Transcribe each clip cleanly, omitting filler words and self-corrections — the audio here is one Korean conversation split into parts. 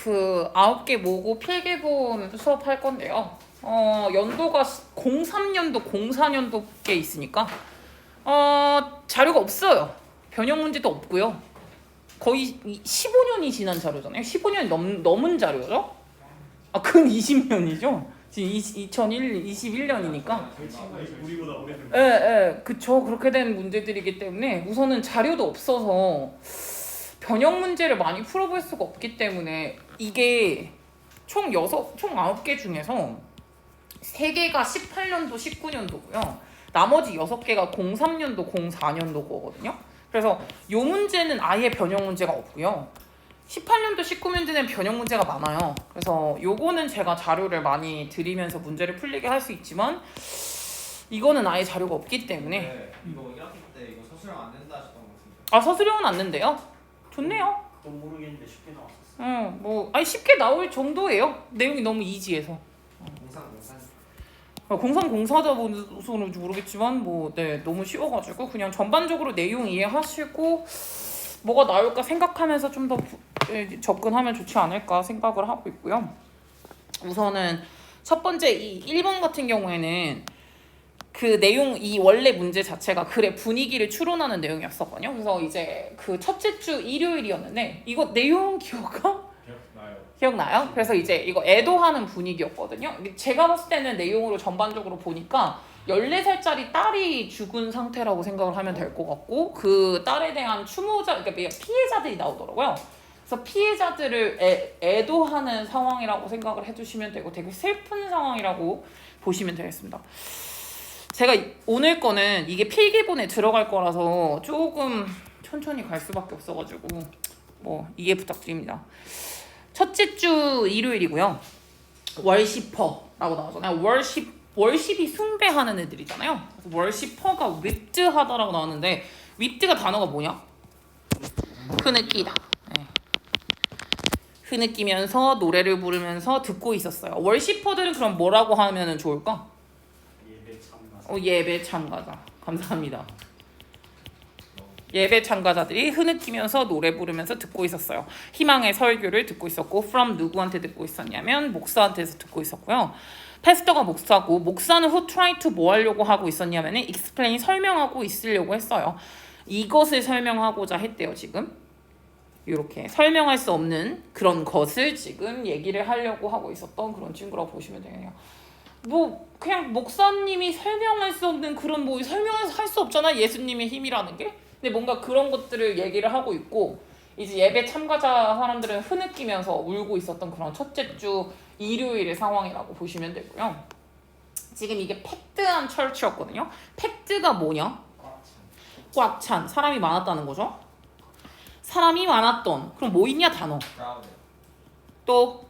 그 9개 모고 필기본 수업할 건데요. 연도가 03년도, 04년도께 있으니까 자료가 없어요. 변형 문제도 없고요. 거의 15년이 지난 자료잖아요. 15년이 넘은 자료죠. 근 20년이죠. 지금 2021년이니까. 우리보다 오래된. 그쵸. 그렇게 된 문제들이기 때문에 우선은 자료도 없어서 변형 문제를 많이 풀어볼 수가 없기 때문에 이게 총 9개 중에서 3개가 18년도, 19년도고요. 나머지 6개가 03년도, 04년도 거거든요. 그래서 이 문제는 아예 변형 문제가 없고요. 18년도, 19년도는 변형 문제가 많아요. 그래서 요거는 제가 자료를 많이 드리면서 문제를 풀리게 할 수 있지만 이거는 아예 자료가 없기 때문에 네, 이거 1학기 때 이거 서술형 안 된다 하셨던 것 같은데. 서술형은 안 된대요. 좋네요. 그건 모르겠는데 쉽게 나왔었어. 쉽게 나올 정도예요. 내용이 너무 이지해서. 공상공사자 보고서는 모르겠지만 너무 쉬워가지고 그냥 전반적으로 내용 이해하시고 뭐가 나올까 생각하면서 좀 더 접근하면 좋지 않을까 생각을 하고 있고요. 우선은 첫 번째 이 1번 같은 경우에는 그 내용, 이 원래 문제 자체가 글의 분위기를 추론하는 내용이었었거든요. 그래서 이제 그 첫째 주 일요일이었는데 이거 내용 기억나요? 그래서 이제 이거 애도하는 분위기였거든요. 제가 봤을 때는 내용으로 전반적으로 보니까 14살짜리 딸이 죽은 상태라고 생각을 하면 될 것 같고 그 딸에 대한 그러니까 피해자들이 나오더라고요. 그래서 피해자들을 애도하는 상황이라고 생각을 해주시면 되고 되게 슬픈 상황이라고 보시면 되겠습니다. 제가 오늘 거는 이게 필기본에 들어갈 거라서 조금 천천히 갈 수밖에 없어가지고 이해 부탁드립니다. 첫째 주 일요일이고요. 월시퍼라고 나오잖아요. 월십이 숭배하는 애들이잖아요. 그래서 월시퍼가 윕드하다라고 나왔는데 윕드가 단어가 뭐냐? 흐느끼다. 네. 흐느끼면서 노래를 부르면서 듣고 있었어요. 월시퍼들은 그럼 뭐라고 하면 좋을까? 예배 참가자. 감사합니다. 예배 참가자들이 흐느끼면서 노래 부르면서 듣고 있었어요. 희망의 설교를 듣고 있었고 from 누구한테 듣고 있었냐면 목사한테서 듣고 있었고요. 패스터가 목사고 목사는 who try to 뭐 하려고 하고 있었냐면 explain 설명하고 있으려고 했어요. 이것을 설명하고자 했대요. 지금 이렇게 설명할 수 없는 그런 것을 지금 얘기를 하려고 하고 있었던 그런 친구라고 보시면 되겠네요. 그냥 목사님이 설명할 수 없는 그런 설명할 수 없잖아. 예수님의 힘이라는 게. 근데 뭔가 그런 것들을 얘기를 하고 있고 이제 예배 참가자 사람들은 흐느끼면서 울고 있었던 그런 첫째 주 일요일의 상황이라고 보시면 되고요. 지금 이게 팩트한 철치였거든요. 팩트가 뭐냐? 꽉 찬. 사람이 많았다는 거죠. 사람이 많았던. 그럼 뭐 있냐 단어. 또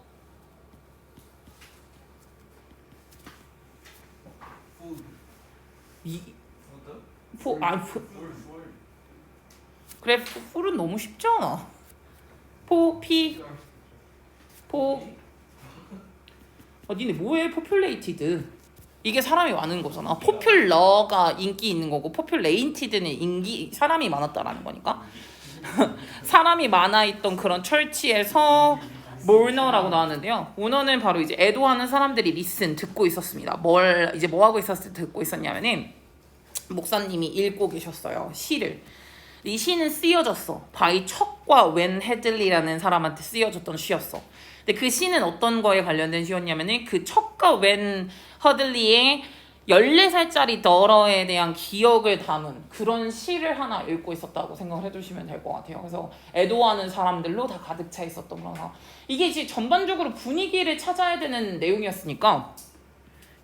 그래, 풀은 너무 쉽지 않아. 니네 뭐해? 포퓰레이티드. 이게 사람이 많은 거잖아. 포퓰러가 인기 있는 거고 포퓰레이티드는 사람이 많았다라는 거니까. 사람이 많아 있던 그런 철치에서 모너라고 나왔는데요. 모너는 바로 이제 애도하는 사람들이 리슨 듣고 있었습니다. 뭐 하고 듣고 있었냐면은 목사님이 읽고 계셨어요. 시를. 이 시는 쓰여졌어. 바이 척과 웬 헤들리라는 사람한테 쓰여졌던 시였어. 근데 그 시는 어떤 거에 관련된 시였냐면은 그 척과 웬 헤들리의 14살짜리 더러에 대한 기억을 담은 그런 시를 하나 읽고 있었다고 생각을 해주시면 될 것 같아요. 그래서 애도하는 사람들로 다 가득 차 있었던 그런 상황. 이게 이제 전반적으로 분위기를 찾아야 되는 내용이었으니까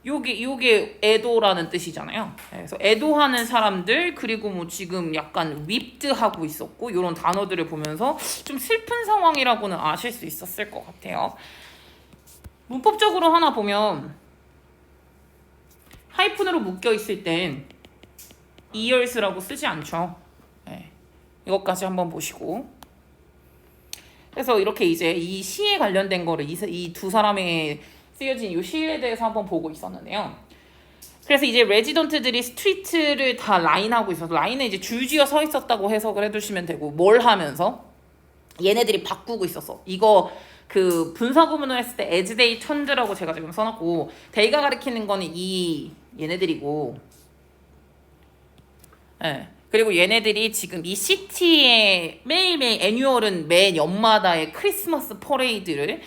요게 애도라는 뜻이잖아요. 그래서 애도하는 사람들 그리고 지금 약간 윕드하고 있었고 이런 단어들을 보면서 좀 슬픈 상황이라고는 아실 수 있었을 것 같아요. 문법적으로 하나 보면 하이픈으로 묶여 있을 땐 years라고 쓰지 않죠. 네. 이것까지 한번 보시고 그래서 이렇게 이제 이 시에 관련된 거를 이 두 사람의 쓰여진 이 시에 대해서 한번 보고 있었는데요. 그래서 이제 레지던트들이 스트리트를 다 라인하고 있어서 라인에 이제 줄지어 서 있었다고 해석을 해두시면 되고 뭘 하면서 얘네들이 바꾸고 있었어. 이거 그 분사 구문을 했을 때 as they turned라고 제가 지금 써놨고 they가 가리키는 거는 이 얘네들이고 예. 그리고 얘네들이 지금 이 시티의 매일매일 애뉴얼은 매 연마다의 크리스마스 퍼레이드를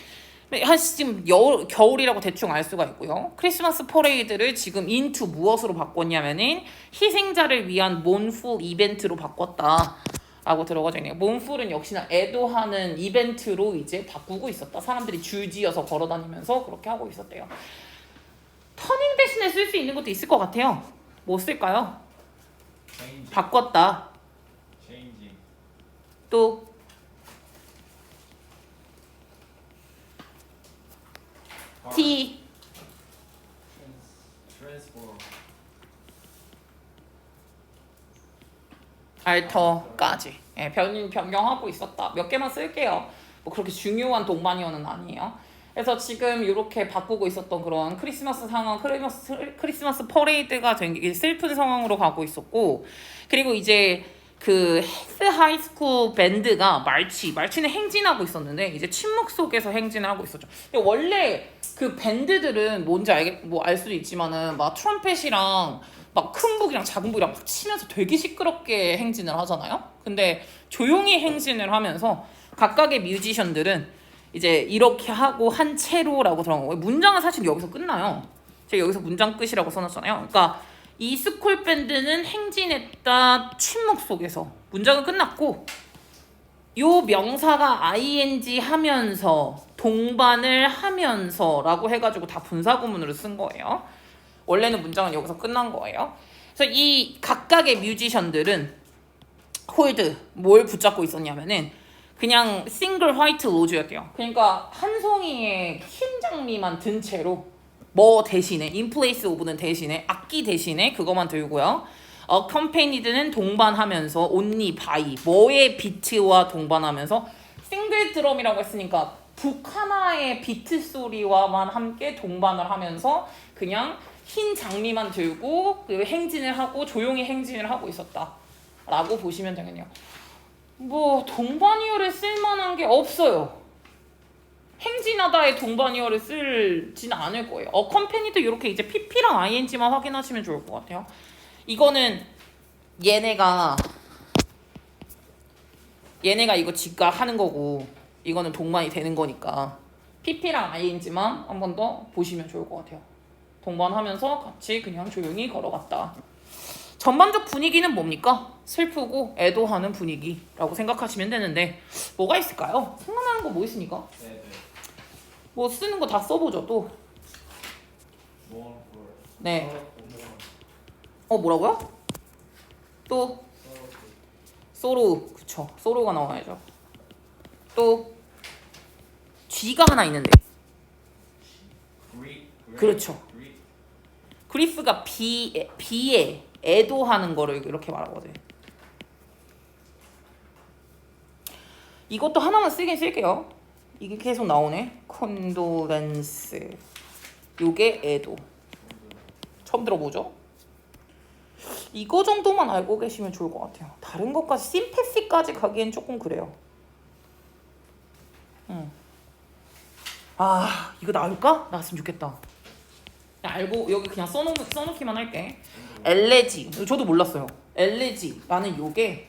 지금 겨울이라고 대충 알 수가 있고요. 크리스마스 퍼레이드를 지금 into 무엇으로 바꿨냐면은 희생자를 위한 몬풀 이벤트로 바꿨다 라고 들어가져 있네요. 몬풀은 역시나 애도하는 이벤트로 이제 바꾸고 있었다. 사람들이 줄지어서 걸어다니면서 그렇게 하고 있었대요. 터닝 대신에 쓸 수 있는 것도 있을 것 같아요. 뭐 쓸까요? Changing. 바꿨다. Changing. 또 T Transform. 알터까지 예, 변경하고 있었다. 몇 개만 쓸게요. 뭐 그렇게 중요한 동반이어는 아니에요. 그래서 지금 이렇게 바꾸고 있었던 그런 크리스마스 상황, 크리스마스 퍼레이드가 된 슬픈 상황으로 가고 있었고, 그리고 이제 그 헬스 하이스쿨 밴드가 말치는 행진하고 있었는데 이제 침묵 속에서 행진을 하고 있었죠. 근데 원래 그 밴드들은 뭔지 알 수도 있지만은 막 트럼펫이랑 막 큰 북이랑 작은 북이랑 막 치면서 되게 시끄럽게 행진을 하잖아요. 근데 조용히 행진을 하면서 각각의 뮤지션들은 이제 이렇게 하고 한 채로라고 들어간 거고요. 문장은 사실 여기서 끝나요. 제가 여기서 문장 끝이라고 써놨잖아요. 그러니까 이 스쿨 밴드는 행진했다 침묵 속에서 문장은 끝났고 요 명사가 ing 하면서 동반을 하면서라고 해가지고 다 분사 구문으로 쓴 거예요. 원래는 문장은 여기서 끝난 거예요. 그래서 이 각각의 뮤지션들은 홀드 뭘 붙잡고 있었냐면은 그냥 싱글 화이트 로즈였대요. 그러니까 한 송이의 흰 장미만 든 채로 뭐 대신에 in place of는 대신에 악기 대신에 그것만 들고요. accompanied는 동반하면서 only by 뭐의 비트와 동반하면서 싱글 드럼이라고 했으니까 북 하나의 비트 소리와만 함께 동반을 하면서 그냥 흰 장미만 들고 그 행진을 하고 조용히 행진을 하고 있었다 라고 보시면 되겠네요. 뭐 동반이어를 쓸만한 게 없어요. 행진하다의 동반이어를 쓸지는 않을 거예요. accompanied 이렇게 이제 pp랑 ing만 확인하시면 좋을 것 같아요. 이거는 얘네가 이거 지가 하는 거고 이거는 동반이 되는 거니까 pp랑 ing만 한 번 더 보시면 좋을 것 같아요. 동반하면서 같이 그냥 조용히 걸어갔다. 전반적 분위기는 뭡니까? 슬프고 애도하는 분위기라고 생각하시면 되는데 뭐가 있을까요? 생각나는 거 뭐 있습니까? 네네. 뭐 쓰는 거 다 써보죠 또. More for. 네. 뭐라고요? 또 소로 그쵸. 소로가 나와야죠. 또 G가 하나 있는데. Grief. 그렇죠. Grief. 그리프가 비에 애도하는 거를 이렇게 말하거든. 이것도 하나만 쓰긴 쓸게요. 이게 계속 나오네. 콘도렌스. 요게 애도. 처음 들어보죠? 이거 정도만 알고 계시면 좋을 것 같아요. 다른 것까지 심패시까지 가기엔 조금 그래요. 아 이거 나올까? 나왔으면 좋겠다. 알고 여기 그냥 써놓기만 할게. 엘레지 저도 몰랐어요. 엘레지라는 요게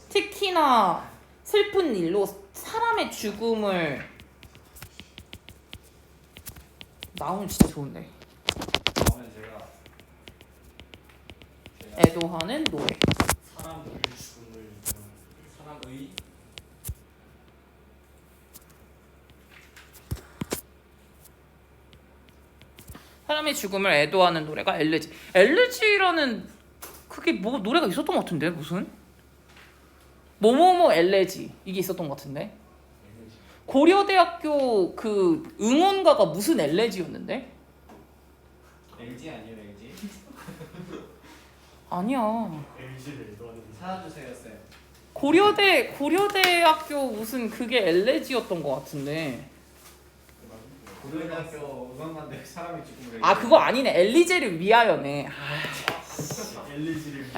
특히나 슬픈 일로 사람의 죽음을 나오면 진짜 좋은데. 다음에 제가 애도하는 노래. 사람의 죽음을 사람의 사람의 죽음을 애도하는 노래가 엘레지. 엘레지라는 그게 뭐 노래가 있었던 것 같은데 무슨? 뭐뭐뭐 엘레지 이게 있었던 것 같은데. 고려대학교 그 응원가가 무슨 엘레지였는데? LG 아니에요 LG? 아니야. LG를 너는 찾아주세요 쌤. 고려대학교 무슨 그게 엘레지였던 것 같은데. 고등학교 음악만들 사람이 죽음을. 아 그거 아니네. 엘리제를 위하여네. LG를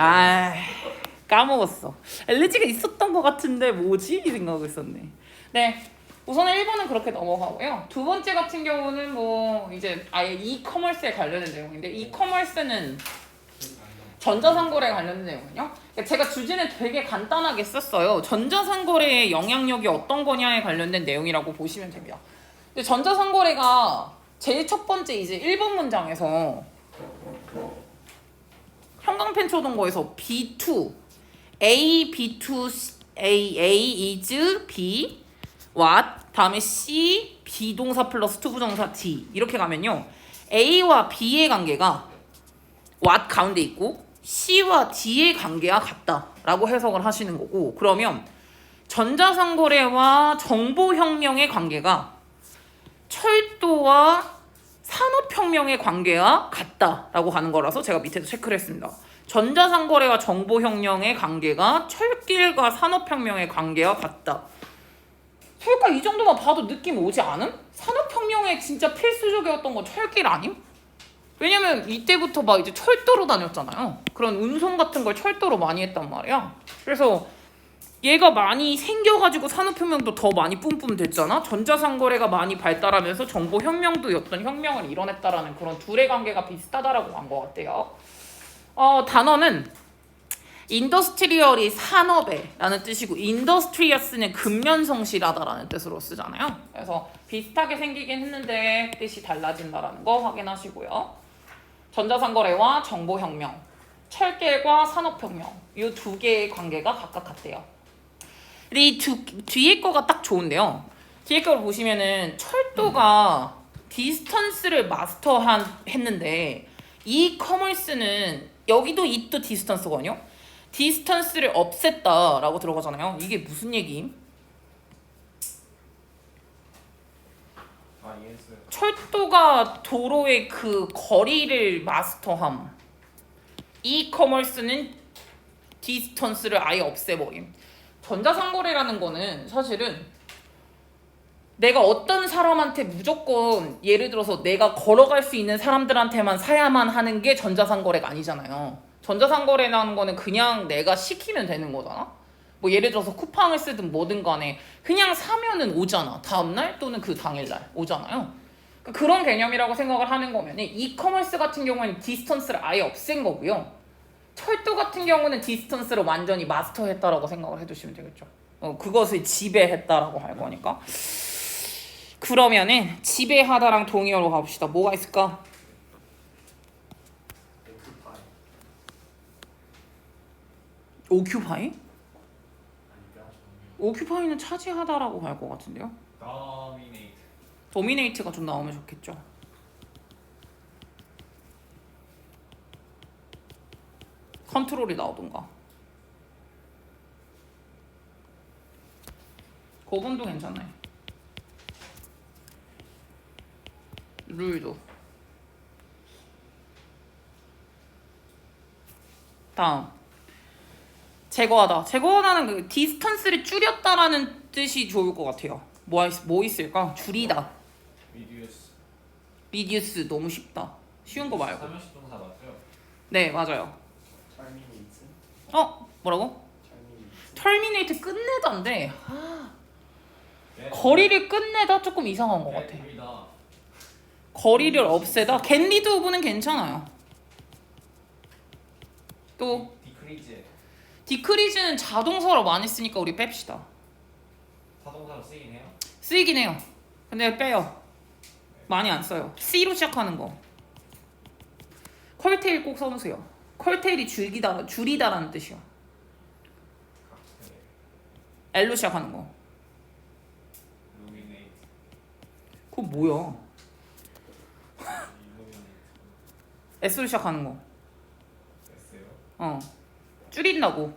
까먹었어. 엘리제가 있었던 것 같은데 뭐지? 이 생각하고 있었네. 네. 우선은 1번은 그렇게 넘어가고요. 두 번째 같은 경우는 뭐 이제 아예 이커머스에 관련된 내용인데 이커머스는 전자상거래에 관련된 내용은요. 제가 주제는 되게 간단하게 썼어요. 전자상거래의 영향력이 어떤 거냐에 관련된 내용이라고 보시면 됩니다. 근데 전자상거래가 제일 첫 번째 이제 1번 문장에서 형광펜 초동거에서 B2 A, B2, A is B what 다음에 C 비동사 플러스 투부정사 D 이렇게 가면요. A와 B의 관계가 what 가운데 있고 C와 D의 관계와 같다라고 해석을 하시는 거고 그러면 전자상거래와 정보혁명의 관계가 철도와 산업혁명의 관계와 같다라고 하는 거라서 제가 밑에도 체크를 했습니다. 전자상거래와 정보혁명의 관계가 철길과 산업혁명의 관계와 같다. 그러니까 이 정도만 봐도 느낌 오지 않음? 산업혁명에 진짜 필수적이었던 건 철길 아님? 왜냐면 이때부터 막 이제 철도로 다녔잖아요. 그런 운송 같은 걸 철도로 많이 했단 말이야. 그래서 얘가 많이 생겨가지고 산업혁명도 더 많이 뿜뿜 됐잖아. 전자상거래가 많이 발달하면서 정보혁명도 어떤 혁명을 이뤄냈다라는 그런 둘의 관계가 비슷하다라고 한 것 같아요. 단어는 인더스트리얼이 산업에 라는 뜻이고 인더스트리어스는 근면성실하다라는 뜻으로 쓰잖아요. 그래서 비슷하게 생기긴 했는데 뜻이 달라진다라는 거 확인하시고요. 전자상거래와 정보혁명, 철길과 산업혁명 이 두 개의 관계가 각각 같대요. 근데 이 뒤에 거가 딱 좋은데요. 뒤에 거를 보시면은 철도가 디스턴스를 했는데 이커머스는 여기도 이또 디스턴스거든요. 디스턴스를 없앴다라고 들어가잖아요. 이게 무슨 얘기임? 이해했어요. 철도가 도로의 그 거리를 마스터함. 이커머스는 디스턴스를 아예 없애버림. 전자상거래라는 거는 사실은 내가 어떤 사람한테 무조건 예를 들어서 내가 걸어갈 수 있는 사람들한테만 사야만 하는 게 전자상거래가 아니잖아요. 전자상거래라는 거는 그냥 내가 시키면 되는 거잖아. 뭐 예를 들어서 쿠팡을 쓰든 뭐든 간에 그냥 사면은 오잖아. 다음날 또는 그 당일날 오잖아요. 그런 개념이라고 생각을 하는 거면 이커머스 같은 경우에는 디스턴스를 아예 없앤 거고요. 철도 같은 경우는 디스턴스를 완전히 마스터했다라고 생각을 해두시면 되겠죠. 그것을 지배했다라고 할 거니까. 그러면은 지배하다랑 동의어로 가봅시다. 뭐가 있을까? 오큐파이? 아니까 오큐파이는 차지하다라고 할 것 같은데요. dominate. 도미네이트가 좀 나오면 좋겠죠. 컨트롤이 나오던가. 고분도 괜찮네. 룰도. 다음. 제거하다. 제거하다는 그 디스턴스를 줄였다라는 뜻이 좋을 것 같아요. 뭐 있을까? 줄이다. reduce. 리듀스 너무 쉽다. 쉬운 거 말고. 삼형식 동사 맞죠? 네, 맞아요. terminate. 뭐라고? terminate. 터미네이트 끝내다인데 네. 거리를 끝내다 조금 이상한 것 같아. 우리다. 거리를 없애다. 겟리드 오브는 괜찮아요. 또 decrease. 디크리즈는 자동사로 많이 쓰니까 우리 뺍시다. 타동사로 쓰긴 해요. 쓰이긴 해요. 근데 빼요. 많이 안 써요. C로 시작하는 거. 컬테일 꼭 써놓으세요. 컬테일이 줄이다라는 뜻이요. L로 시작하는 거. illuminate. 그거 뭐야? illuminate. S로 시작하는 거. 됐어요. 줄인다고.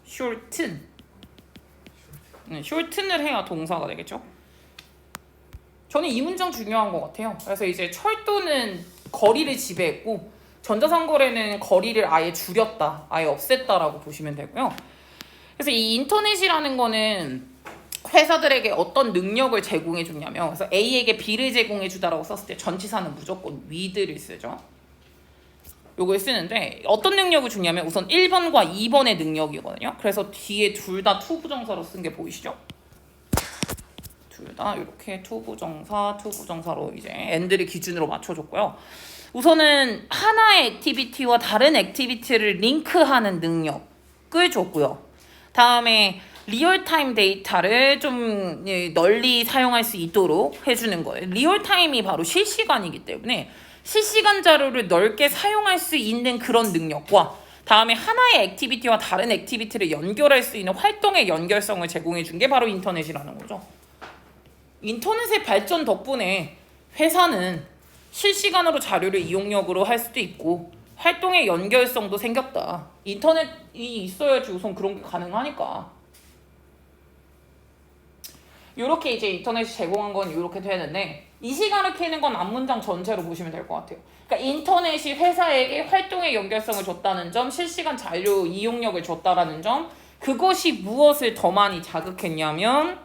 shortcut. shorten. shorten을 해야 동사가 되겠죠. 저는 이 문장 중요한 것 같아요. 그래서 이제 철도는 거리를 지배했고 전자상거래는 거리를 아예 줄였다, 아예 없앴다라고 보시면 되고요. 그래서 이 인터넷이라는 거는 회사들에게 어떤 능력을 제공해 주냐면, 그래서 A에게 B를 제공해 주다라고 썼을 때 전치사는 무조건 with를 쓰죠. 요걸 쓰는데 어떤 능력을 주냐면 우선 1번과 2번의 능력이거든요. 그래서 뒤에 둘 다 투부정사로 쓴 게 보이시죠? 둘 다 이렇게 투부정사로 이제 엔드를 기준으로 맞춰줬고요. 우선은 하나의 액티비티와 다른 액티비티를 링크하는 능력을 줬고요. 다음에 리얼타임 데이터를 좀 널리 사용할 수 있도록 해주는 거예요. 리얼타임이 바로 실시간이기 때문에 실시간 자료를 넓게 사용할 수 있는 그런 능력과 다음에 하나의 액티비티와 다른 액티비티를 연결할 수 있는 활동의 연결성을 제공해 준 게 바로 인터넷이라는 거죠. 인터넷의 발전 덕분에 회사는 실시간으로 자료를 이용력으로 할 수도 있고 활동의 연결성도 생겼다. 인터넷이 있어야지 우선 그런 게 가능하니까. 이렇게 이제 인터넷이 제공한 건 이렇게 되는데 이 시간을 캐는 건 앞문장 전체로 보시면 될 것 같아요. 그러니까 인터넷이 회사에게 활동의 연결성을 줬다는 점, 실시간 자료 이용력을 줬다라는 점, 그것이 무엇을 더 많이 자극했냐면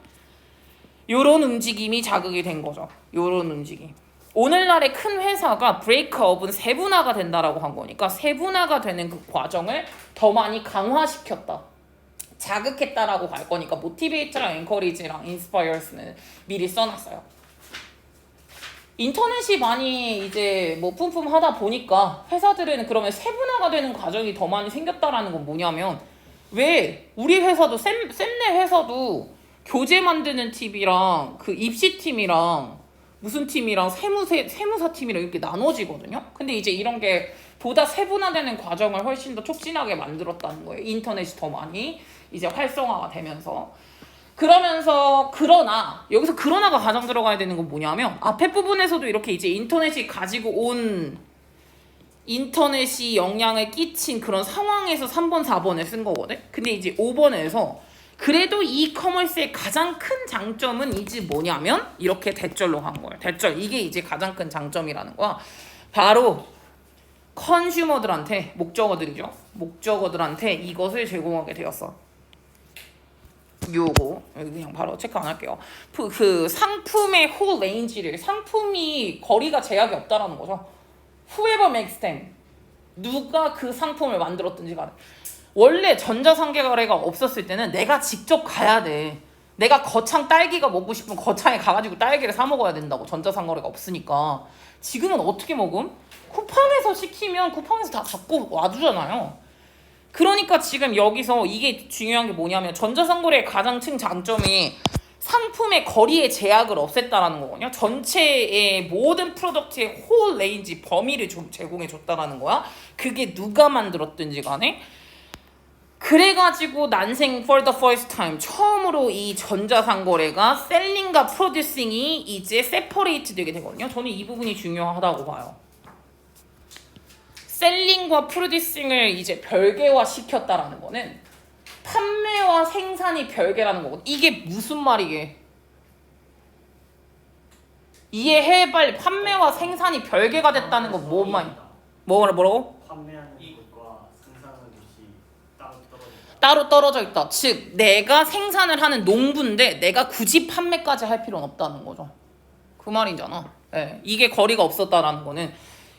요런 움직임이 자극이 된 거죠. 요런 움직임. 오늘날의 큰 회사가 브레이크업은 세분화가 된다라고 한 거니까 세분화가 되는 그 과정을 더 많이 강화시켰다. 자극했다라고 할 거니까 모티베이트랑 엔커리지랑 인스파이어스는 미리 써놨어요. 인터넷이 많이 이제 뭐 뿜뿜하다 보니까 회사들은 그러면 세분화가 되는 과정이 더 많이 생겼다라는 건 뭐냐면 왜 우리 회사도 쌤네 회사도 교재 만드는 팀이랑 그 입시팀이랑 무슨 팀이랑 세무사 팀이랑 이렇게 나눠지거든요. 근데 이제 이런 게 보다 세분화되는 과정을 훨씬 더 촉진하게 만들었다는 거예요. 인터넷이 더 많이 이제 활성화가 되면서. 그러나 여기서 그러나가 가장 들어가야 되는 건 뭐냐면 앞에 부분에서도 이렇게 이제 인터넷이 가지고 온 인터넷이 영향을 끼친 그런 상황에서 3번, 4번을 쓴 거거든. 근데 이제 5번에서 그래도 이커머스의 가장 큰 장점은 이제 뭐냐면 이렇게 대절로 한 거예요. 대절. 이게 이제 가장 큰 장점이라는 거야. 바로 컨슈머들한테 목적어들이죠. 목적어들한테 이것을 제공하게 되었어. 요거 그냥 바로 체크 안 할게요. 그 상품의 whole range를 상품이 거리가 제약이 없다라는 거죠. Whoever makes them 누가 그 상품을 만들었든지 간에 원래 전자상계거래가 없었을 때는 내가 직접 가야 돼. 내가 거창 딸기가 먹고 싶으면 거창에 가가지고 딸기를 사 먹어야 된다고. 전자상거래가 없으니까. 지금은 어떻게 먹음? 쿠팡에서 시키면 쿠팡에서 다 갖고 와주잖아요. 그러니까 지금 여기서 이게 중요한 게 뭐냐면 전자상거래의 가장 큰 장점이 상품의 거리의 제약을 없앴다라는 거거든요. 전체의 모든 프로덕트의 홀 레인지 범위를 좀 제공해 줬다라는 거야. 그게 누가 만들었든지 간에. 그래가지고 난생 for the first time 처음으로 이 전자상거래가 셀링과 프로듀싱이 이제 세퍼레이트 되게 되거든요. 저는 이 부분이 중요하다고 봐요. 셀링과 프로듀싱을 이제 별개화 시켰다라는 거는 판매와 생산이 별개라는 거거든. 이게 무슨 말이게? 이해해 빨리. 판매와 생산이 별개가 됐다는 건 뭔 말? 뭐라고? 판매하는 것과 생산하는 것이 따로 떨어진다. 따로 떨어져 있다. 즉 내가 생산을 하는 농부인데 내가 굳이 판매까지 할 필요는 없다는 거죠. 그 말이잖아. 네. 이게 거리가 없었다라는 거는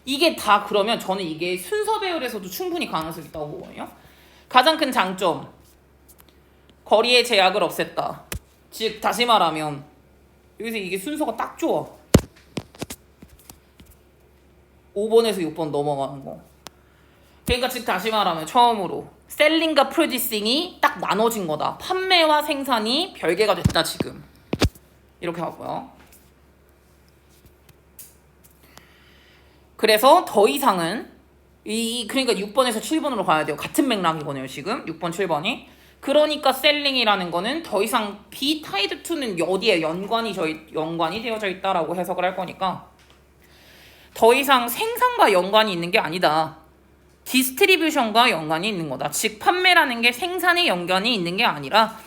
이게 다 그러면 저는 이게 순서 배열에서도 충분히 가능성이 있다고 보거든요. 가장 큰 장점 거리의 제약을 없앴다. 즉 다시 말하면 여기서 이게 순서가 딱 좋아. 5번에서 6번 넘어가는 거. 그러니까 즉 다시 말하면 처음으로 셀링과 프로듀싱이 딱 나눠진 거다. 판매와 생산이 별개가 됐다 지금. 이렇게 하고요. 그래서 더 이상은 그러니까 6번에서 7번으로 가야 돼요. 같은 맥락이거든요. 지금 6번, 7번이. 그러니까 셀링이라는 거는 더 이상 be tied to는 어디에 연관이 되어져 있다라고 해석을 할 거니까 더 이상 생산과 연관이 있는 게 아니다. 디스트리뷰션과 연관이 있는 거다. 즉 판매라는 게 생산에 연관이 있는 게 아니라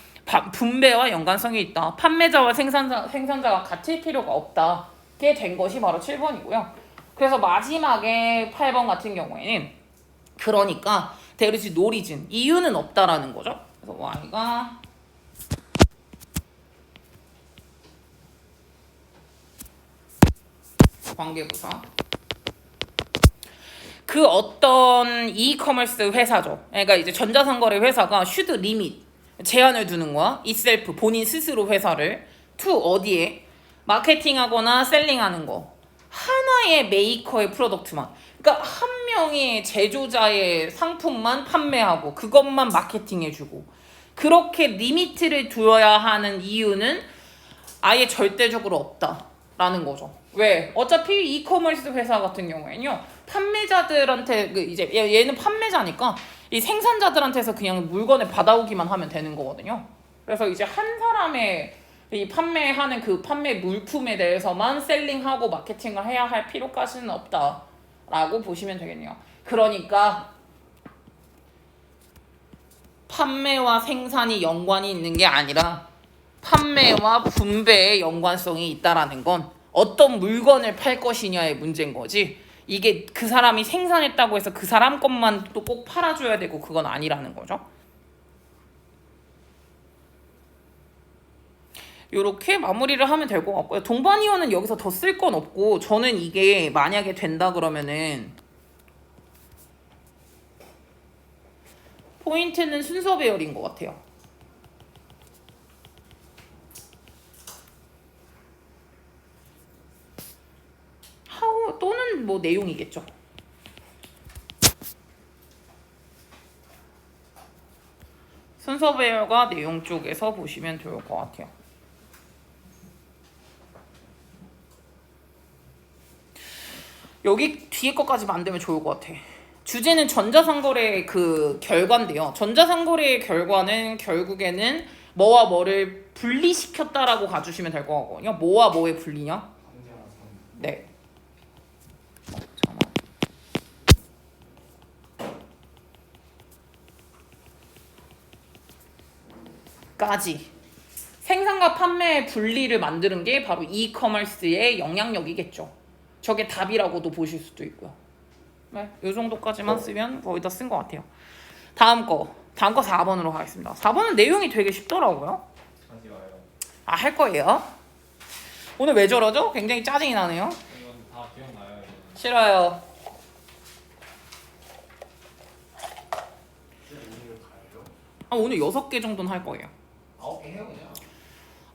분배와 연관성이 있다. 판매자와 생산자가 같을 필요가 없다게 된 것이 바로 7번이고요. 그래서 마지막에 8번 같은 경우에는 그러니까 there is no reason. 이유는 없다라는 거죠. 그래서 y가 관계부사 그 어떤 이커머스 회사죠. 그러니까 이제 전자상거래 회사가 should limit 제한을 두는 거야. itself 본인 스스로 회사를 to 어디에? 마케팅하거나 셀링하는 거. 하나의 메이커의 프로덕트만. 그러니까 한 명의 제조자의 상품만 판매하고 그것만 마케팅해주고 그렇게 리미트를 두어야 하는 이유는 아예 절대적으로 없다라는 거죠. 왜? 어차피 이커머스 회사 같은 경우에는요 판매자들한테 이제 얘는 판매자니까 이 생산자들한테서 그냥 물건을 받아오기만 하면 되는 거거든요. 그래서 이제 한 사람의 이 판매하는 그 판매 물품에 대해서만 셀링하고 마케팅을 해야 할 필요까지는 없다라고 보시면 되겠네요. 그러니까 판매와 생산이 연관이 있는 게 아니라 판매와 분배의 연관성이 있다라는 건 어떤 물건을 팔 것이냐의 문제인 거지. 이게 그 사람이 생산했다고 해서 그 사람 것만 또 꼭 팔아줘야 되고 그건 아니라는 거죠. 이렇게 마무리를 하면 될 것 같고요. 동반이어는 여기서 더 쓸 건 없고 저는 이게 만약에 된다 그러면은 포인트는 순서 배열인 것 같아요. 하우 또는 뭐 내용이겠죠. 순서 배열과 내용 쪽에서 보시면 좋을 것 같아요. 여기 뒤에 것까지 만들면 좋을 것 같아. 주제는 전자상거래의 그 결과인데요. 전자상거래의 결과는 결국에는 뭐와 뭐를 분리시켰다라고 가주시면 될 것 같거든요. 뭐와 뭐의 분리냐? 네. 까지. 생산과 판매의 분리를 만드는 게 바로 이커머스의 영향력이겠죠. 저게 답이라고도 보실 수도 있고요. 네, 이 정도까지만 쓰면 거의 다 쓴 것 같아요. 다음 거 4번으로 가겠습니다. 4번은 내용이 되게 쉽더라고요. 하지 마요. 아, 할 거예요. 오늘 왜 저러죠? 굉장히 짜증이 나네요. 이건 다 기억나요. 이거는. 싫어요. 아, 오늘 6개 정도는 할 거예요. 9개 해요 그냥.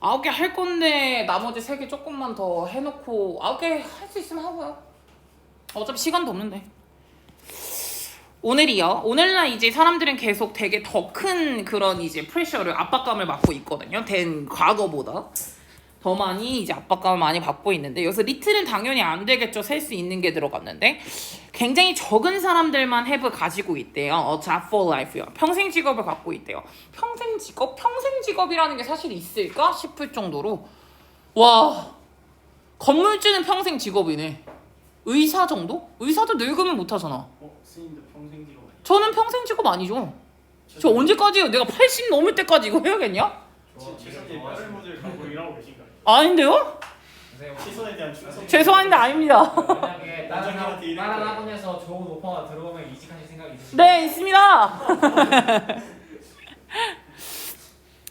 9개 할 건데 나머지 3개 조금만 더 해놓고 9개 할 수 있으면 하고요. 어차피 시간도 없는데. 오늘날 이제 사람들은 계속 되게 더 큰 그런 이제 프레셔를 압박감을 받고 있거든요. 된 과거보다 더 많이 이제 압박감을 많이 받고 있는데 여기서 리틀은 당연히 안 되겠죠. 셀 수 있는 게 들어갔는데 굉장히 적은 사람들만 have 가지고 있대요. job for life요. 평생 직업을 갖고 있대요. 평생 직업이라는 게 사실 있을까 싶을 정도로 와 건물주는 평생 직업이네. 의사 정도? 의사도 늙으면 못하잖아. 스님도 평생 직업 아니에요? 저는 평생 직업 아니죠. 저 언제까지요? 내가 80 넘을 때까지 이거 해야겠냐? 최선의 뼈를 묻을 각오로 일하고 계신가요? 아닌데요? 선생님 최선에 대한 충성. 죄송한데 아닙니다. 만약에 다른 원장님한테 이럴 거예요. 학원에서 좋은 오퍼가 들어오면 이직하실 생각이 있으신가요? 네, 있습니다.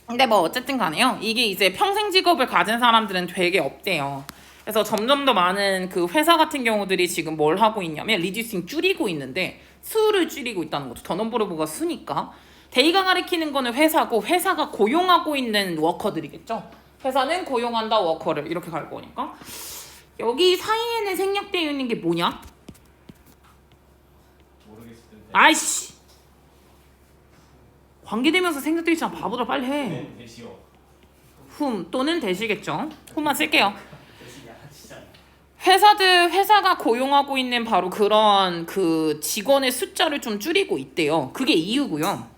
근데 뭐 어쨌든 간에요. 이게 이제 평생 직업을 가진 사람들은 되게 없대요. 그래서 점점 더 많은 그 회사 같은 경우들이 지금 뭘 하고 있냐면 리듀싱 줄이고 있는데 수를 줄이고 있다는 거죠. 더 넘버로브가 수니까. 데이가 가리키는 거는 회사고 회사가 고용하고 있는 워커들이겠죠. 회사는 고용한다 워커를 이렇게 갈 거니까. 여기 사이에는 생략되어 있는 게 뭐냐? 모르겠을 텐데. 아이씨. 관계되면서 생략되어 있잖아. 바보들 빨리 해. 대시요. whom 또는 대시겠죠. whom만 쓸게요. 대신 야치잖아요. 회사가 고용하고 있는 바로 그런 그 직원의 숫자를 좀 줄이고 있대요. 그게 이유고요.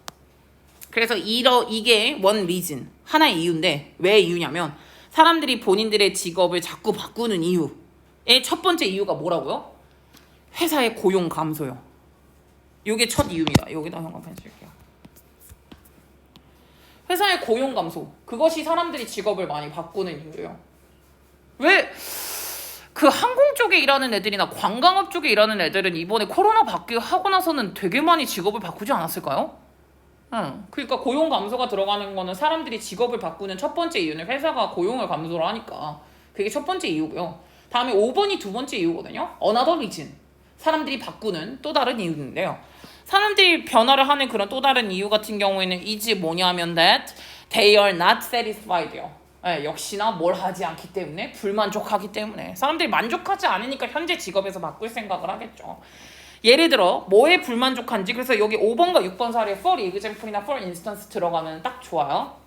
그래서 이게 one reason, 하나의 이유인데 왜 이유냐면 사람들이 본인들의 직업을 자꾸 바꾸는 이유의 첫 번째 이유가 뭐라고요? 회사의 고용 감소요. 이게 첫 이유입니다. 여기다 형광펜 쓸게요. 회사의 고용 감소. 그것이 사람들이 직업을 많이 바꾸는 이유예요. 왜? 그 항공 쪽에 일하는 애들이나 관광업 쪽에 일하는 애들은 이번에 코로나 하고 나서는 되게 많이 직업을 바꾸지 않았을까요? 그러니까 고용 감소가 들어가는 거는 사람들이 직업을 바꾸는 첫 번째 이유는 회사가 고용을 감소를 하니까 그게 첫 번째 이유고요. 다음에 5번이 두 번째 이유거든요. Another reason. 사람들이 바꾸는 또 다른 이유인데요. 사람들이 변화를 하는 그런 또 다른 이유 같은 경우에는 이지 뭐냐면 that they are not satisfied요. 역시나 뭘 하지 않기 때문에 불만족하기 때문에 사람들이 만족하지 않으니까 현재 직업에서 바꿀 생각을 하겠죠. 예를 들어 뭐에 불만족한지 그래서 여기 5번과 6번 사례 for example이나 for instance 들어가면 딱 좋아요.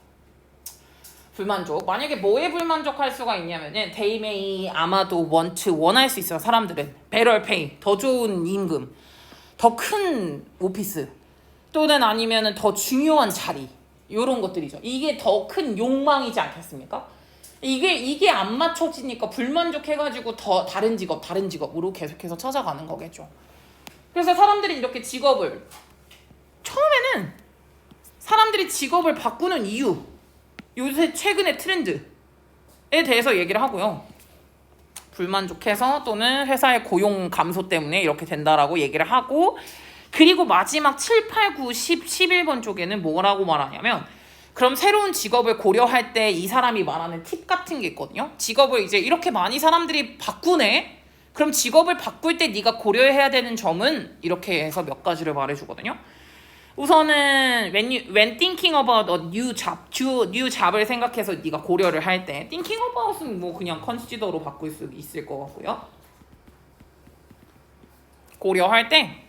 불만족. 만약에 뭐에 불만족할 수가 있냐면은 they may 아마도 원할 수 있어요. 사람들은 better pay 더 좋은 임금, 더 큰 오피스 또는 아니면은 더 중요한 자리 이런 것들이죠. 이게 더 큰 욕망이지 않겠습니까? 이게 안 맞춰지니까 불만족해가지고 더 다른 직업으로 계속해서 찾아가는 거겠죠. 그래서 사람들이 이렇게 직업을 처음에는 사람들이 직업을 바꾸는 이유 요새 최근의 트렌드에 대해서 얘기를 하고요. 불만족해서 또는 회사의 고용 감소 때문에 이렇게 된다라고 얘기를 하고 그리고 마지막 7, 8, 9, 10, 11번 쪽에는 뭐라고 말하냐면 그럼 새로운 직업을 고려할 때 이 사람이 말하는 팁 같은 게 있거든요. 직업을 이제 이렇게 많이 사람들이 바꾸네. 그럼 직업을 바꿀 때 네가 고려해야 되는 점은 이렇게 해서 몇 가지를 말해주거든요. 우선은 when thinking about a new job을 생각해서 네가 고려를 할 때 thinking about은 뭐 그냥 consider로 바꿀 수 있을 것 같고요. 고려할 때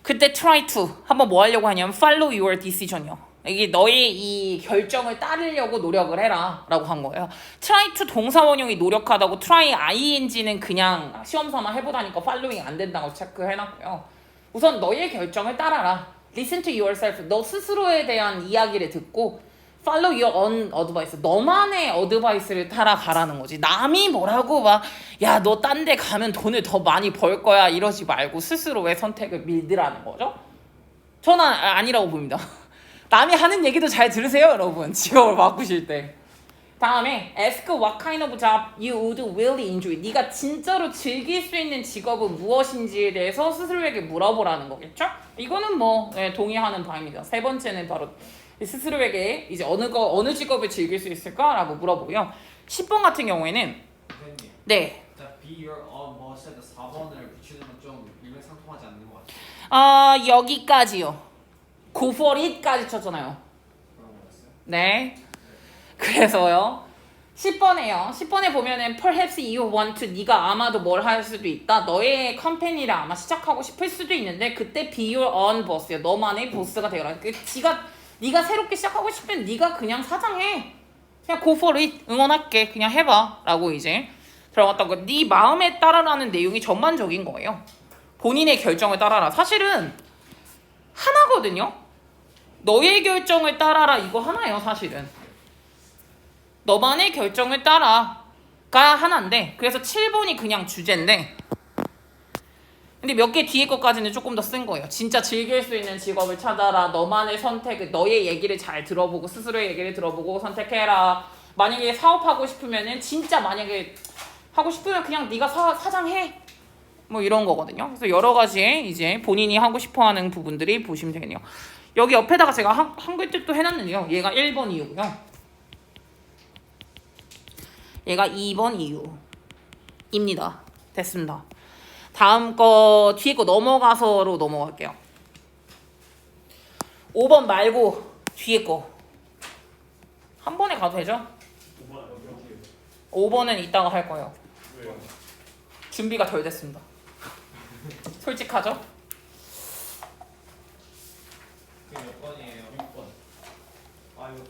그때 try to 한번 뭐 하려고 하냐면 follow your decision이요. 이게 너의 이 결정을 따르려고 노력을 해라 라고 한 거예요. try to 동사 원형이 노력하다고 try ing는 그냥 시험 삼아 해보다니까 following 안 된다고 체크해놨고요. 우선 너의 결정을 따라라. listen to yourself. 너 스스로에 대한 이야기를 듣고 follow your own advice. 너만의 어드바이스를 따라가라는 거지. 남이 뭐라고 막 야 너 딴 데 가면 돈을 더 많이 벌 거야 이러지 말고 스스로의 선택을 믿으라는 거죠. 저는 아니라고 봅니다. 남이 하는 얘기도 잘 들으세요 여러분. 직업을 바꾸실 때. 다음에 ask what kind of job you would really enjoy. 네가 진짜로 즐길 수 있는 직업은 무엇인지에 대해서 스스로에게 물어보라는 거겠죠? 이거는 뭐 동의하는 바입니다. 세 번째는 바로 스스로에게 이제 어느 직업을 즐길 수 있을까라고 물어보고요. 10번 같은 경우에는 선생님. 네. be your own boss 의 4번을 붙이는 건 좀 일맥상통하지 않는 것 같아요. 여기까지요. go for it까지 쳤잖아요. 그런 거였어요? 네. 그래서요. 10번에요. 10번에 보면은 perhaps you want to 네가 아마도 뭘 할 수도 있다. 너의 컴퍼니를 아마 시작하고 싶을 수도 있는데 그때 be your own boss요. 너만의 보스가 되어라. 네가 새롭게 시작하고 싶으면 네가 그냥 사장해. 그냥 go for it. 응원할게. 그냥 해봐. 라고 이제 들어갔다고. 네 마음에 따라라는 내용이 전반적인 거예요. 본인의 결정을 따라라. 사실은 하나거든요. 너의 결정을 따라라 이거 하나예요. 사실은. 너만의 결정을 따라가 하나인데 그래서 7번이 그냥 주제인데 근데 몇 개 뒤에 것까지는 조금 더 쓴 거예요. 진짜 즐길 수 있는 직업을 찾아라. 너만의 선택을 너의 얘기를 잘 들어보고 스스로의 얘기를 들어보고 선택해라. 만약에 사업하고 싶으면은 진짜 만약에 하고 싶으면 그냥 네가 사장해. 뭐 이런 거거든요. 그래서 여러 가지의 이제 본인이 하고 싶어하는 부분들이 보시면 되겠네요. 여기 옆에다가 제가 한글 뜻도 해놨는데요. 얘가 1번 이유고요. 얘가 2번 이유입니다. 됐습니다. 다음 거 뒤에 거 넘어가서로 넘어갈게요. 5번 말고 뒤에 거 한 번에 가도 되죠? 5번은 이따가 할 거예요. 왜요? 준비가 덜 됐습니다. 솔직하죠? 그게 몇 번이에요? 6번. 아 이거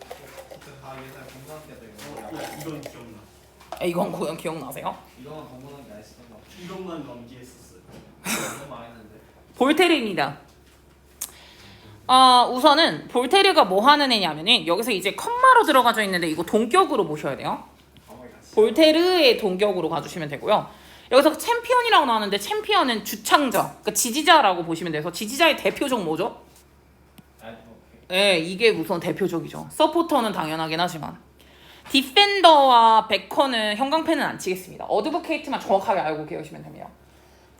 진짜 다 예전에 공부한 게 되고 이건 기억나. 이건 고연 기억나세요? 이거는 공부한 게 아니었던 것 같아요. 이것만 넘기했었어요. 너무 많이 했는데. 볼테르입니다. 우선은 볼테르가 뭐 하는 애냐면은 여기서 이제 컴마로 들어가져 있는데 이거 동격으로 보셔야 돼요. 과목이 같이. 볼테르의 동격으로 가주시면 되고요. 여기서 챔피언이라고 나오는데 챔피언은 주창자, 그러니까 지지자라고 보시면 돼서 지지자의 대표적 뭐죠? 아 오케이. 네, 이게 우선 대표적이죠. 서포터는 당연하긴 하지만 디펜더와 베커는 형광펜은 안 치겠습니다. 어드보케이트만 정확하게 알고 계시면 됩니다.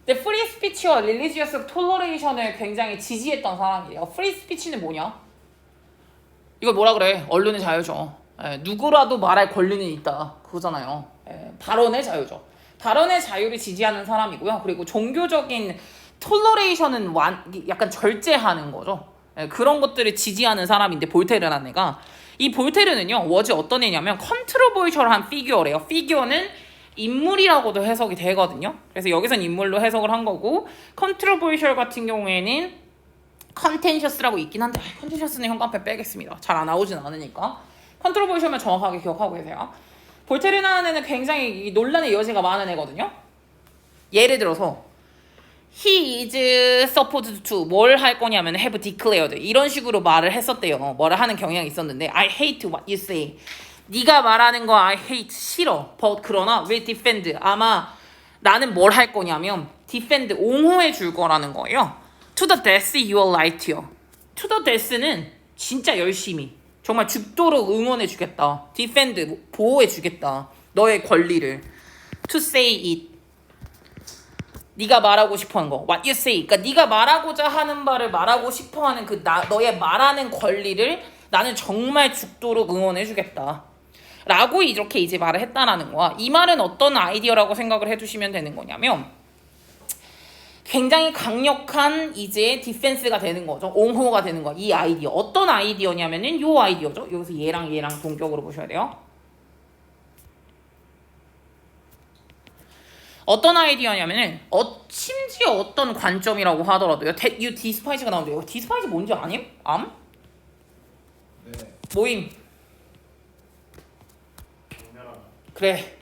근데 프리 스피치와 릴리지어스 톨러레이션을 굉장히 지지했던 사람이에요. 프리 스피치는 뭐냐? 이걸 뭐라 그래? 언론의 자유죠. 누구라도 말할 권리는 있다. 그거잖아요. 발언의 자유죠. 발언의 자유를 지지하는 사람이고요. 그리고 종교적인 톨러레이션은 약간 절제하는 거죠. 그런 것들을 지지하는 사람인데 볼테르라는 애가 이 볼테르는요 was 어떤 애냐면 컨트로버셜한 피규어래요. 피규어는 인물이라고도 해석이 되거든요. 그래서 여기선 인물로 해석을 한 거고 컨트로버셜 같은 경우에는 컨텐셔스라고 있긴 한데 컨텐셔스는 형광펜 빼겠습니다. 잘 안 나오진 않으니까. 컨트로버셜만 정확하게 기억하고 계세요. 볼테르라는 애는 굉장히 논란의 여지가 많은 애거든요. 예를 들어서 He is supposed to 뭘 할 거냐면 have declared 이런 식으로 말을 했었대요. 뭐를 하는 경향이 있었는데 I hate what you say. 네가 말하는 거 I hate 싫어. But 그러나 will defend 아마 나는 뭘 할 거냐면 defend 옹호해 줄 거라는 거예요. To the death you are right요. To the death는 진짜 열심히 정말 죽도록 응원해 주겠다. defend 보호해 주겠다. 너의 권리를. To say it 네가 말하고 싶어하는 거 what you say 그러니까 네가 말하고자 하는 바를 말하고 싶어하는 그 너의 말하는 권리를 나는 정말 죽도록 응원해 주겠다 라고 이렇게 이제 말을 했다라는 거야. 이 말은 어떤 아이디어라고 생각을 해주시면 되는 거냐면 굉장히 강력한 이제 디펜스가 되는 거죠. 옹호가 되는 거야. 이 아이디어 어떤 아이디어냐면은 요 아이디어죠. 여기서 얘랑 동격으로 보셔야 돼요. 어떤 아이디어냐면은 심지어 어떤 관점이라고 하더라도요. You despise가 나오는데요. despise 뭔지 아님? 암? 네. 모임. 경멸하다. 그래.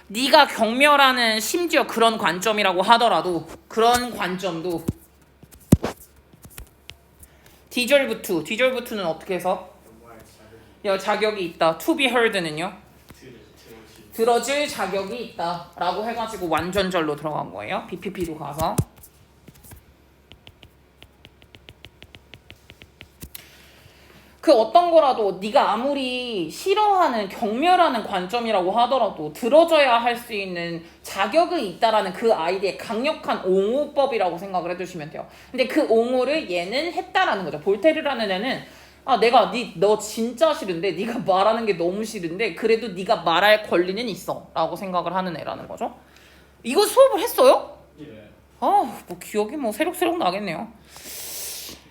네가 경멸하는 심지어 그런 관점이라고 하더라도 그런 관점도 deserve to는 어떻게 해서? 연구할 자격이 있다. to be heard는요? 들어지. 들어줄 자격이 있다 라고 해가지고 완전절로 들어간 거예요. BPP로 가서 그 어떤 거라도 네가 아무리 싫어하는 경멸하는 관점이라고 하더라도 들어줘야 할 수 있는 자격이 있다라는 그 아이디의 강력한 옹호법이라고 생각을 해주시면 돼요. 근데 그 옹호를 얘는 했다라는 거죠. 볼테르라는 애는 내가 너 진짜 싫은데 네가 말하는 게 너무 싫은데 그래도 네가 말할 권리는 있어 라고 생각을 하는 애라는 거죠. 이거 수업을 했어요? 예. 뭐 기억이 새록새록 나겠네요.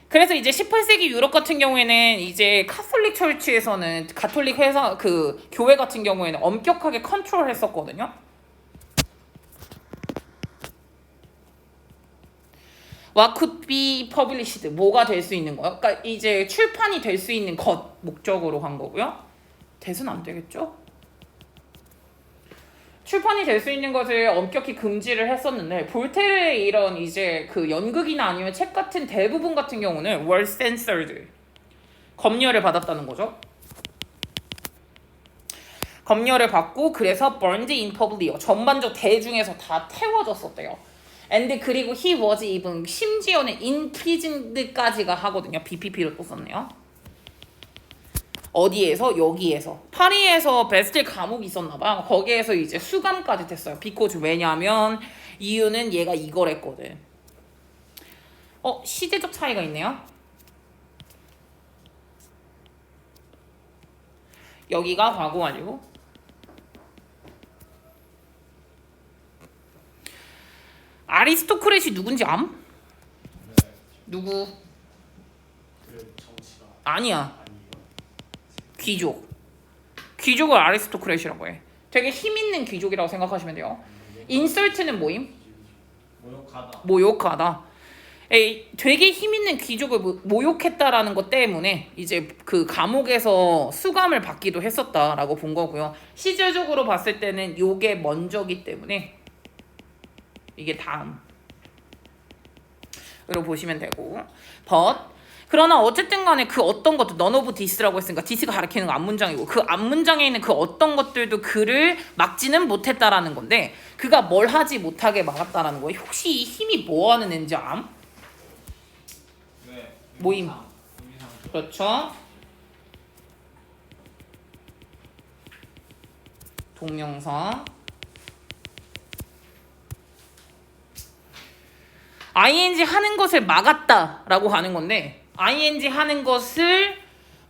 그래서 이제 18세기 유럽 같은 경우에는 이제 카톨릭 철치에서는 가톨릭 회사 그 교회 같은 경우에는 엄격하게 컨트롤했었거든요. What could be published 뭐가 될 수 있는 거예요? 그러니까 이제 출판이 될 수 있는 것 목적으로 한 거고요. 대은 안 되겠죠? 출판이 될 수 있는 것을 엄격히 금지를 했었는데 볼테르의 이런 이제 그 연극이나 아니면 책 같은 대부분 같은 경우는 were censored 검열을 받았다는 거죠. 검열을 받고 그래서 burned in public 전반적 대중에서 다 태워졌었대요. and 그리고 he was even 심지어는 imprisoned까지가 하거든요. BPP로 또 썼네요. 어디에서? 여기에서. 파리에서 베스틸 감옥이 있었나봐. 거기에서 이제 수감까지 됐어요. 비코즈 왜냐면 이유는 얘가 이걸 했거든. 시대적 차이가 있네요. 여기가 과거완이고 아리스토크렛이 누군지 암? 네. 누구? 그 정치가 아니야. 아니에요. 귀족을 아리스토크렛이라고 해. 되게 힘있는 귀족이라고 생각하시면 돼요. 인설트는 뭐임? 모욕하다. 되게 힘있는 귀족을 모욕했다라는 것 때문에 이제 그 감옥에서 수감을 받기도 했었다라고 본 거고요. 시제적으로 봤을 때는 요게 먼저기 때문에 이게 다음으로 보시면 되고 but 그러나 어쨌든 간에 그 어떤 것도 none of this라고 했으니까 this가 가리키는 거 앞문장이고 그 앞문장에 있는 그 어떤 것들도 그를 막지는 못했다라는 건데 그가 뭘 하지 못하게 막았다라는 거예요. 혹시 이 힘이 뭐 하는 애인지 암? 네. 모임. 의미상. 그렇죠. 동명사 ing 하는 것을 막았다라고 하는 건데 ing 하는 것을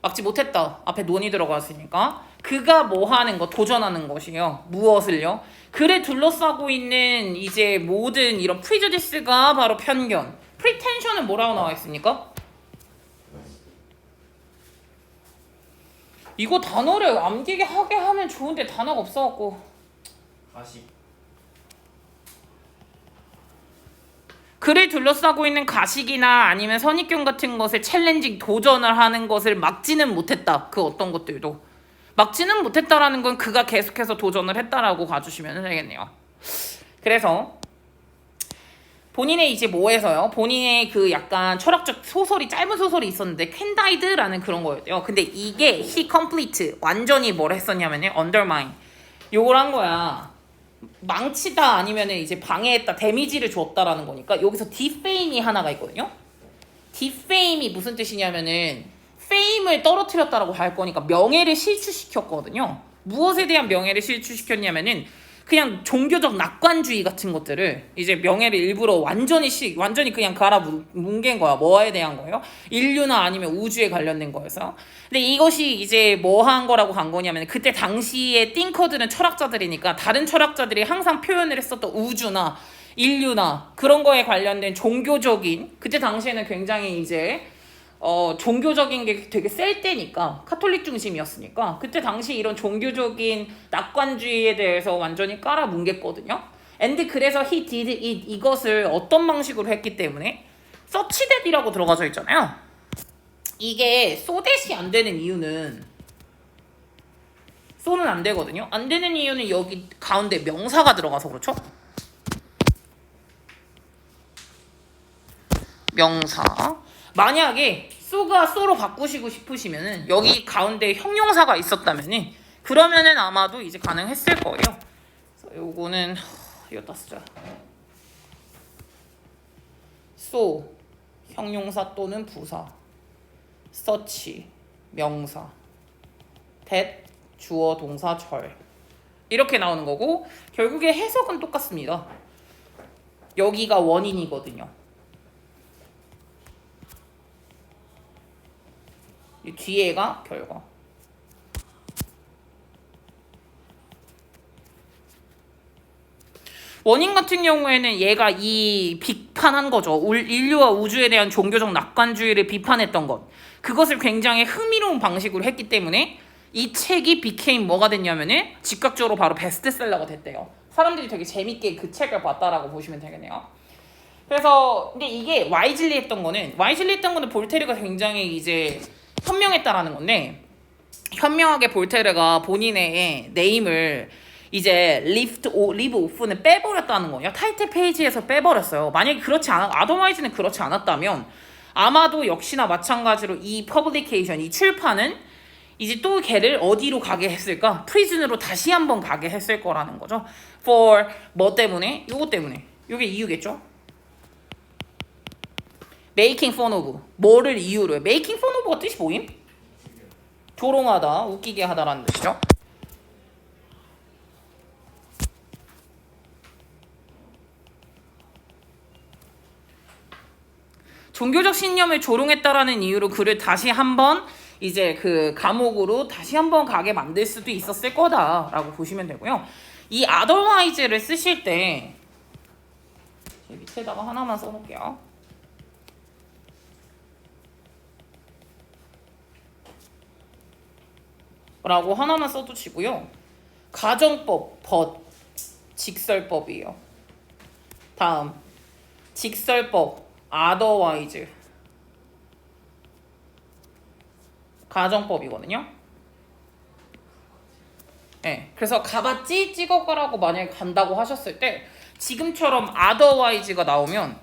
막지 못했다. 앞에 논이 들어갔으니까 그가 뭐 하는 거 도전하는 것이요. 무엇을요? 그를 둘러싸고 있는 이제 모든 이런 프리저디스가 바로 편견. pretension은 뭐라고 나와 있습니까? 이거 단어를 암기게 하게 하면 좋은데 단어가 없어갖고. 가식. 그를 둘러싸고 있는 가식이나 아니면 선입견 같은 것에 챌린징 도전을 하는 것을 막지는 못했다. 그 어떤 것들도 막지는 못했다라는 건 그가 계속해서 도전을 했다라고 봐주시면 되겠네요. 그래서 본인의 이제 뭐에서요? 본인의 그 약간 철학적 소설이 짧은 소설이 있었는데 캔다이드라는 그런 거였대요. 근데 이게 he complete 완전히 뭘 했었냐면요, undermine 요걸 한 거야. 망치다 아니면은 이제 방해했다, 데미지를 줬다라는 거니까 여기서 defame이 하나가 있거든요. defame이 무슨 뜻이냐면은 fame을 떨어뜨렸다라고 할 거니까 명예를 실추시켰거든요. 무엇에 대한 명예를 실추시켰냐면은 그냥 종교적 낙관주의 같은 것들을 이제 명예를 일부러 완전히 그냥 뭉갠 거야. 뭐에 대한 거예요? 인류나 아니면 우주에 관련된 거여서. 근데 이것이 이제 뭐 한 거라고 간 거냐면 그때 당시에 띵커들은 철학자들이니까 다른 철학자들이 항상 표현을 했었던 우주나 인류나 그런 거에 관련된 종교적인, 그때 당시에는 굉장히 이제 종교적인 게 되게 셀 때니까 카톨릭 중심이었으니까 그때 당시 이런 종교적인 낙관주의에 대해서 완전히 깔아뭉갰거든요. and 그래서 he did it, 이것을 어떤 방식으로 했기 때문에 such that이라고 들어가져 있잖아요. 이게 so that이 안 되는 이유는 so는 안 되거든요. 안 되는 이유는 여기 가운데 명사가 들어가서 그렇죠. 명사. 만약에 so가 so로 바꾸시고 싶으시면은 여기 가운데 형용사가 있었다면은 그러면은 아마도 이제 가능했을 거예요. 그래서 요거는 이거다 쓰자. so 형용사 또는 부사, such 명사, that 주어 동사 절 이렇게 나오는 거고 결국에 해석은 똑같습니다. 여기가 원인이거든요. 이 뒤에가 결과. 원인 같은 경우에는 얘가 이 비판한 거죠. 인류와 우주에 대한 종교적 낙관주의를 비판했던 것. 그것을 굉장히 흥미로운 방식으로 했기 때문에 이 책이 became 뭐가 됐냐면은 즉각적으로 바로 베스트셀러가 됐대요. 사람들이 되게 재밌게 그 책을 봤다라고 보시면 되겠네요. 그래서 근데 이게 와이즐리 했던 거는 볼테르가 굉장히 이제 현명했다라는 건데 현명하게 볼테르가 본인의 네임을 이제 리브 오프는 빼버렸다는 거예요. 타이틀 페이지에서 빼버렸어요. 만약에 아더와이즈는 그렇지 않았다면 아마도 역시나 마찬가지로 이 퍼블리케이션, 이 출판은 이제 또 걔를 어디로 가게 했을까? 프리즌으로 다시 한번 가게 했을 거라는 거죠. For 뭐 때문에? 요거 때문에. 요게 이유겠죠? making fun of 뭐를 이유로 해? making fun of가 뜻이 뭐임? 조롱하다, 웃기게 하다라는 뜻이죠. 종교적 신념을 조롱했다라는 이유로 그를 다시 한번 이제 그 감옥으로 다시 한번 가게 만들 수도 있었을 거다라고 보시면 되고요. 이 otherwise를 쓰실 때 밑에다가 하나만 써놓을게요. 라고 하나만 써두시고요. 가정법, 직설법이에요. 다음 직설법, otherwise 가정법이거든요. 네, 그래서 가봤지 찍어가라고 만약에 간다고 하셨을 때 지금처럼 otherwise가 나오면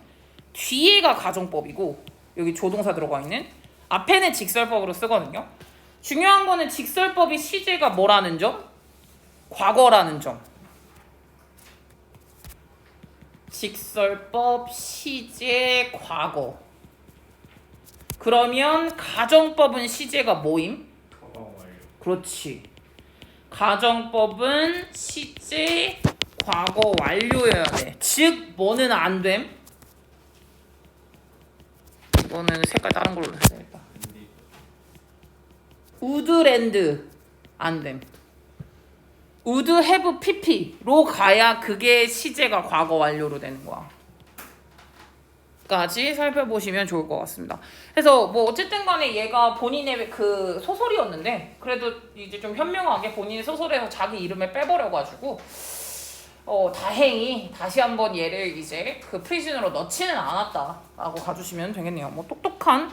뒤에가 가정법이고 여기 조동사 들어가 있는 앞에는 직설법으로 쓰거든요. 중요한 거는 직설법이 시제가 뭐라는 점? 과거라는 점. 직설법 시제 과거. 그러면 가정법은 시제가 뭐임? 그렇지. 가정법은 시제 과거 완료여야 돼. 즉 뭐는 안 됨? 이거는 색깔 다른 걸로 해야 되겠다. 우드랜드 안 됨. 우드 해브 PP로 가야 그게 시제가 과거 완료로 되는 거야. 까지 살펴보시면 좋을 것 같습니다. 그래서 뭐 어쨌든 간에 얘가 본인의 그 소설이었는데 그래도 이제 좀 현명하게 본인의 소설에서 자기 이름을 빼버려가지고 다행히 다시 한번 얘를 이제 그 프리즌으로 넣지는 않았다라고 가주시면 되겠네요. 뭐 똑똑한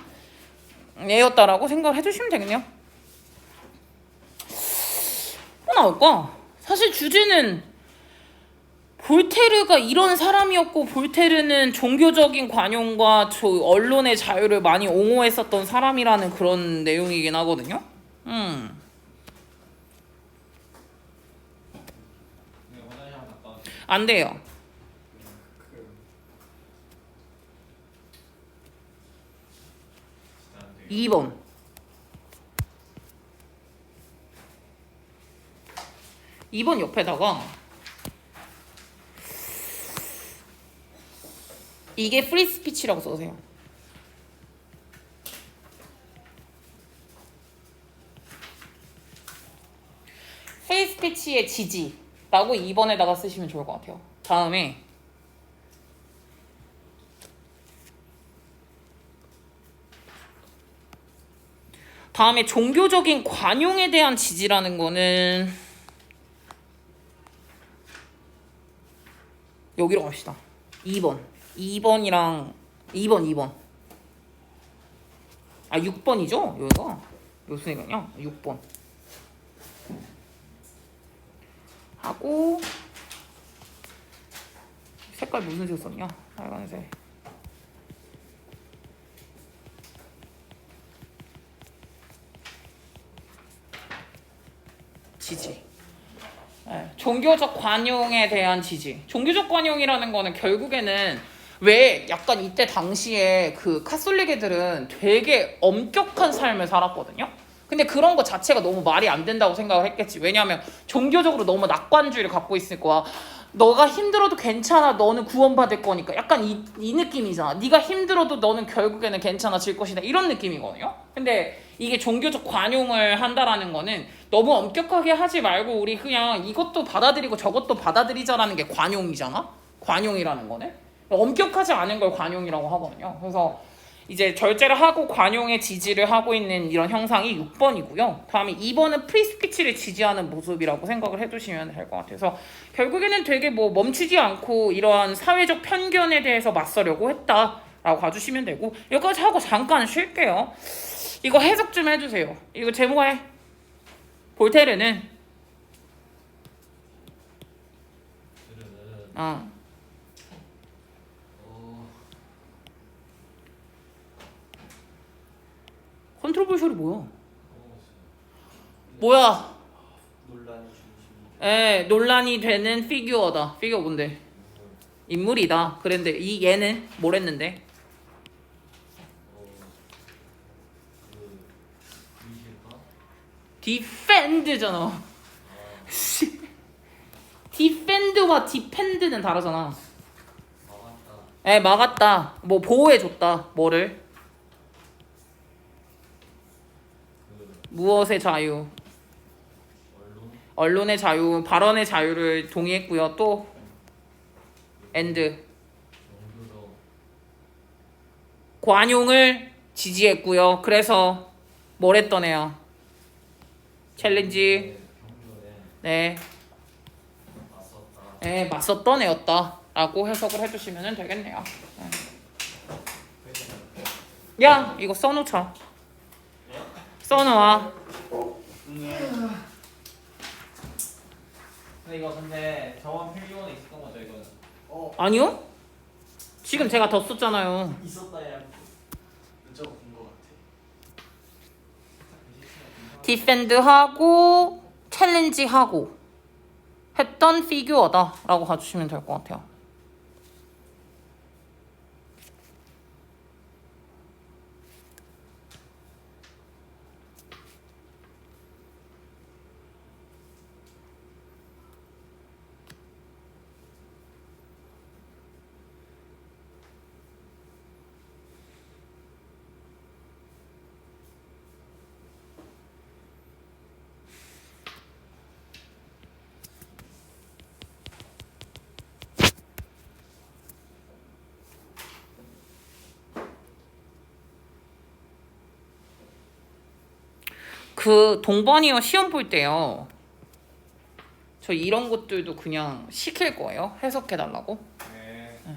애였다라고 생각을 해주시면 되겠네요. 뭐 나올까? 사실 주제는 볼테르가 이런 사람이었고 볼테르는 종교적인 관용과 언론의 자유를 많이 옹호했었던 사람이라는 그런 내용이긴 하거든요. 네, 화장실 한번 갔다 와주세요. 안 돼요. 진짜 안 돼요. 2번. 2번 옆에다가 이게 프리 스피치라고 써주세요. 프리 스피치의 지지라고 2번에다가 쓰시면 좋을 것 같아요. 다음에 종교적인 관용에 대한 지지라는 거는 여기로 갑시다. 2번이랑 2번. 아 6번이죠? 여기가 무슨 얘기냐? 6번 하고 색깔 무슨 색 썼냐? 빨간색. 지지. 네, 종교적 관용에 대한 지지. 종교적 관용이라는 거는 결국에는 왜 약간 이때 당시에 그 카톨릭 애들은 되게 엄격한 삶을 살았거든요. 근데 그런 거 자체가 너무 말이 안 된다고 생각을 했겠지. 왜냐하면 종교적으로 너무 낙관주의를 갖고 있을 거야. 너가 힘들어도 괜찮아. 너는 구원받을 거니까. 약간 이 느낌이잖아. 네가 힘들어도 너는 결국에는 괜찮아질 것이다. 이런 느낌이거든요. 근데 이게 종교적 관용을 한다라는 거는 너무 엄격하게 하지 말고 우리 그냥 이것도 받아들이고 저것도 받아들이자라는 게 관용이잖아. 관용이라는 거는 엄격하지 않은 걸 관용이라고 하거든요. 그래서 이제 절제를 하고 관용에 지지를 하고 있는 이런 형상이 6번이고요. 다음에 2번은 프리스피치를 지지하는 모습이라고 생각을 해두시면 될 것 같아서 결국에는 되게 뭐 멈추지 않고 이러한 사회적 편견에 대해서 맞서려고 했다라고 가주시면 되고 여기까지 하고 잠깐 쉴게요. 이거 해석 좀 해주세요. 이거 제목에 볼테르는 컨트롤볼쇼이 뭐야? 뭐야? 논란이 중심이 논란이 되는 피규어다. 피규어 뭔데? 인물이다. 그런데 이 얘는 뭘 했는데? 디펜드잖아. 디펜드와 디펜드는 다르잖아. 막았다. 뭐 보호해줬다. 뭐를? 무엇의 자유? 언론의 자유, 발언의 자유를 동의했고요. 또 엔드 관용을 지지했고요. 그래서 뭘 했던 애야? 챌린지 네, 맞섰던 애였다라고 해석을 해주시면 되겠네요. 야, 이거 써놓자. 써놓아. 근데 이거 근데 저번 필기원에 있었던 거죠 이거는? 아니요? 지금 제가 더 썼잖아요. 있었다 야 저거 본것 같아. 디펜드하고 챌린지하고 했던 피규어다라고 가주시면 될 것 같아요. 그 동반이어 시험 볼 때요. 저 이런 것들도 그냥 시킬 거예요. 해석해 달라고. 네. 네.